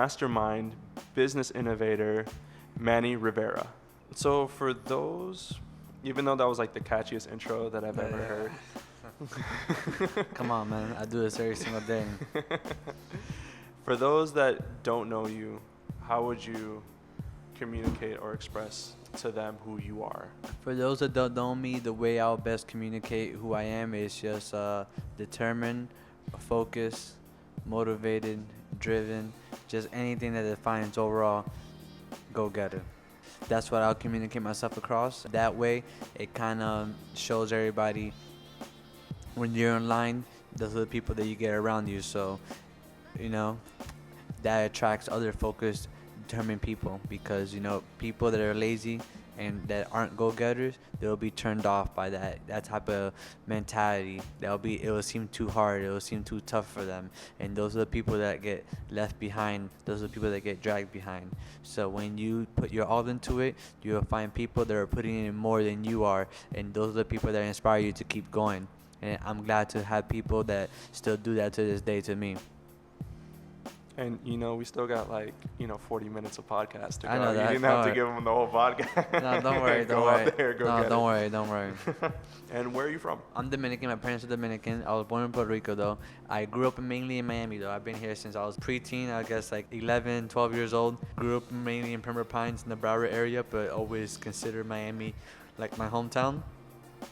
mastermind, business innovator, Manny Rivera. So for those, even though that was like the catchiest intro that I've ever heard. Come on, man. I do this every single day. For those that don't know you, how would you communicate or express to them who you are? For those that don't know me, the way I'll best communicate who I am is just determined, focused, motivated, driven, just anything that defines overall go-getter. That's what I'll communicate myself across. That way, it kind of shows everybody when you're in line, those are the people that you get around you. So, that attracts other focused, determined people because, people that are lazy and that aren't go-getters, they'll be turned off by that type of mentality. It will seem too hard, it will seem too tough for them. And those are the people that get left behind, those are the people that get dragged behind. So when you put your all into it, you'll find people that are putting in more than you are, and those are the people that inspire you to keep going. And I'm glad to have people that still do that to this day to me. And, we still got 40 minutes of podcast to go. I know that. You didn't have to give them the whole podcast. No, don't worry. Go out there, go get it. Don't worry. And where are you from? I'm Dominican. My parents are Dominican. I was born in Puerto Rico, though. I grew up mainly in Miami, though. I've been here since I was preteen, I guess 11, 12 years old. Grew up mainly in Pembroke Pines in the Broward area, but always considered Miami like my hometown.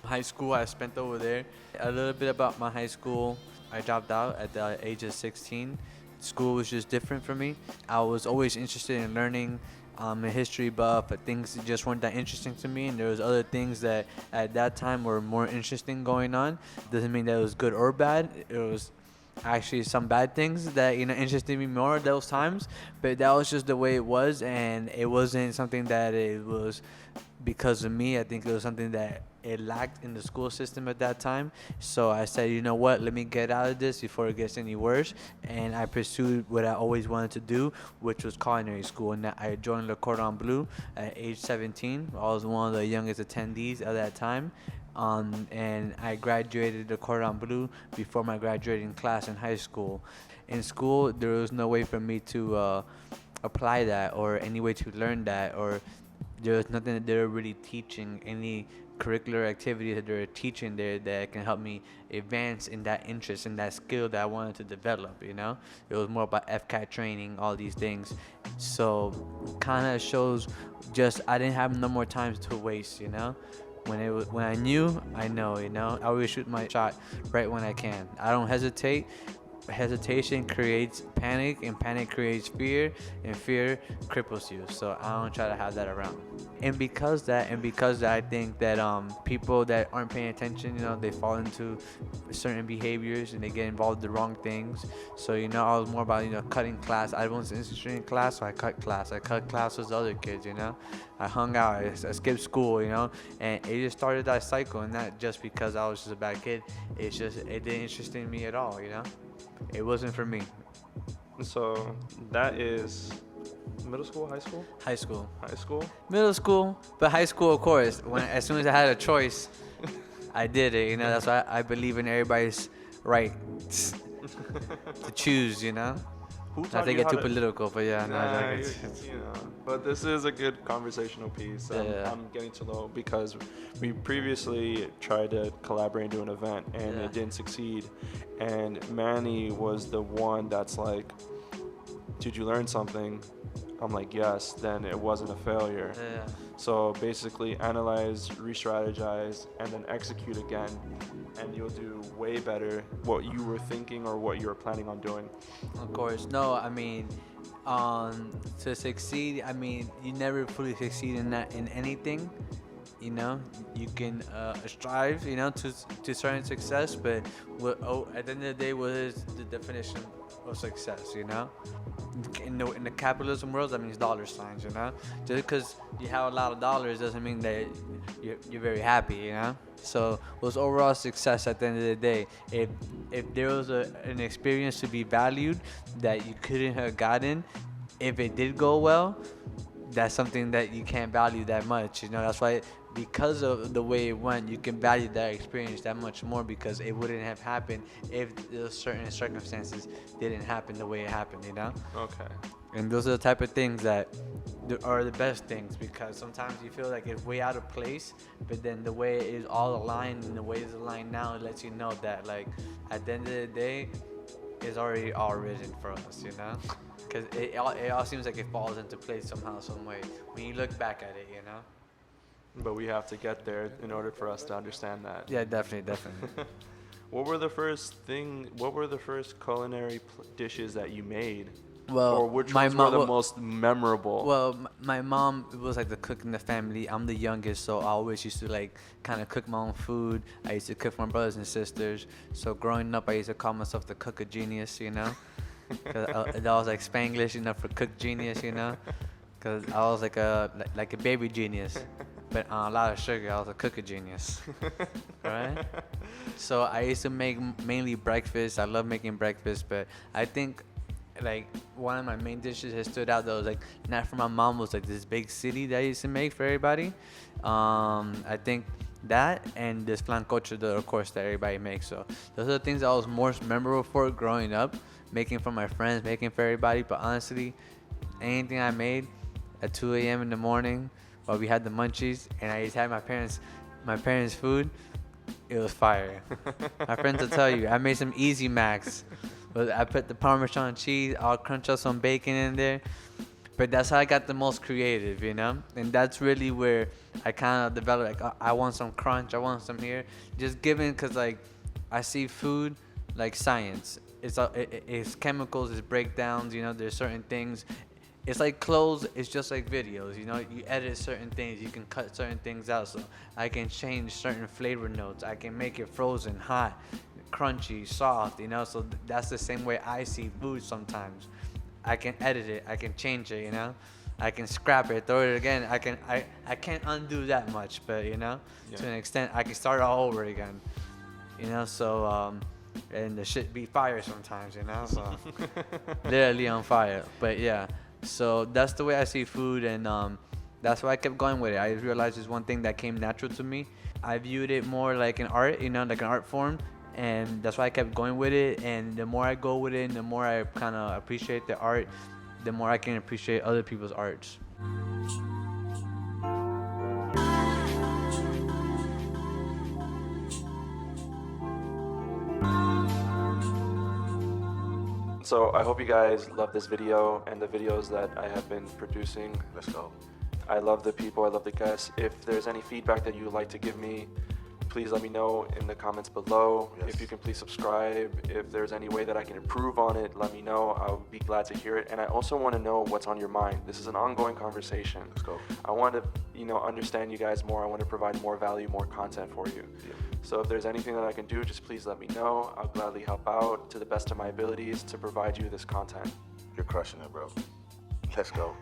High school, I spent over there. A little bit about my high school. I dropped out at the age of 16. School was just different for me. I was always interested in learning. I'm a history buff, but things just weren't that interesting to me, and there was other things that at that time were more interesting going on. Doesn't mean that it was good or bad. It was actually some bad things that interested me more at those times, but that was just the way it was, and it wasn't something that it was because of me. I think it was something that it lacked in the school system at that time. So I said, you know what, let me get out of this before it gets any worse. And I pursued what I always wanted to do, which was culinary school. And I joined Le Cordon Bleu at age 17. I was one of the youngest attendees at that time. And I graduated the Cordon Bleu before my graduating class in high school. In school, there was no way for me to apply that or any way to learn that, or there was nothing that they were really teaching, any curricular activity that they were teaching there that can help me advance in that interest and that skill that I wanted to develop. It was more about FCAT training, all these things. So kind of shows just I didn't have no more time to waste. When I knew, I know. I always shoot my shot right when I can. I don't hesitate. Hesitation creates panic, and panic creates fear, and fear cripples you. So I don't try to have that around. And because I think that people that aren't paying attention, they fall into certain behaviors and they get involved in the wrong things. So I was more about cutting class. I wasn't interested in class, so I cut class. I cut class with the other kids. I hung out. I skipped school. And it just started that cycle. And not just because I was just a bad kid. It didn't interest in me at all. It wasn't for me. So that is middle school, high school? High school. High school? Middle school, but high school, of course. As soon as I had a choice, I did it. That's why I believe in everybody's right to choose. Not to get too political, but yeah. But this is a good conversational piece. I'm getting to know because we previously tried to collaborate and do an event, and it didn't succeed. And Manny was the one that's like, did you learn something? I'm like, yes. Then it wasn't a failure. Yeah. So basically analyze, re-strategize, and then execute again, and you'll do way better what you were thinking or what you were planning on doing. Of course. No, I mean, to succeed, I mean, you never fully succeed in anything. You can strive, to certain success, but at the end of the day, what is the definition of success, In the capitalism world, that means dollar signs, Just because you have a lot of dollars doesn't mean that you're very happy, So what's overall success at the end of the day? If there was an experience to be valued that you couldn't have gotten, if it did go well, that's something that you can't value that much. That's why, because of the way it went, you can value that experience that much more, because it wouldn't have happened if those certain circumstances didn't happen the way it happened. Okay. And those are the type of things that are the best things, because sometimes you feel like it's way out of place, but then the way it is all aligned and the way it's aligned now, it lets you know that like at the end of the day, it's already all written for us, you know? Because it all seems like it falls into place somehow, some way when you look back at it, you know? But we have to get there in order for us to understand that. Yeah, definitely. What were the first culinary dishes that you made? Well, or which ones were the most memorable? Well, my mom was like the cook in the family. I'm the youngest, so I always used to like kind of cook my own food. I used to cook for my brothers and sisters. So growing up, I used to call myself the cook of genius, you know? Cause I was like Spanglish, you know, for cook genius, you know? Cause I was like a baby genius, but on a lot of sugar. I was a cooker genius, right? So I used to make mainly breakfast. I love making breakfast, but I think like one of my main dishes that stood out though was like not for my mom was like this big city that I used to make for everybody. I think that and this flancocho, of course, that everybody makes. So those are the things I was most memorable for growing up, making for my friends, making for everybody. But honestly, anything I made at 2 a.m. in the morning while we had the munchies and I just had my parents' food, it was fire. My friends will tell you, I made some Easy Macs. I put the Parmesan cheese, I'll crunch up some bacon in there. But that's how I got the most creative, you know? And that's really where I kind of developed, like, I want some crunch, I want some here. Just given, because, like, I see food like science. It's chemicals, it's breakdowns, you know? There's certain things. It's like clothes, it's just like videos, you know? You edit certain things, you can cut certain things out. So I can change certain flavor notes. I can make it frozen, hot, crunchy, soft, you know? So that's the same way I see food sometimes. I can edit it, I can change it, you know? I can scrap it, throw it again. I can't undo that much, but you know, to an extent, I can start all over again, you know? So and the shit be fire sometimes, you know? So literally on fire. But yeah, so that's the way I see food, and that's why I kept going with it. I realized it's one thing that came natural to me. I viewed it more like an art, you know, like an art form. And that's why I kept going with it. And the more I go with it, and the more I kind of appreciate the art, the more I can appreciate other people's arts. So I hope you guys love this video and the videos that I have been producing. Let's go. I love the people, I love the guests. If there's any feedback that you would like to give me, please let me know in the comments below. Yes. If you can please subscribe. If there's any way that I can improve on it, let me know. I'll be glad to hear it. And I also want to know what's on your mind. This is an ongoing conversation. Let's go. I want to, understand you guys more. I want to provide more value, more content for you. Yeah. So if there's anything that I can do, just please let me know. I'll gladly help out to the best of my abilities to provide you this content. You're crushing it, bro. Let's go.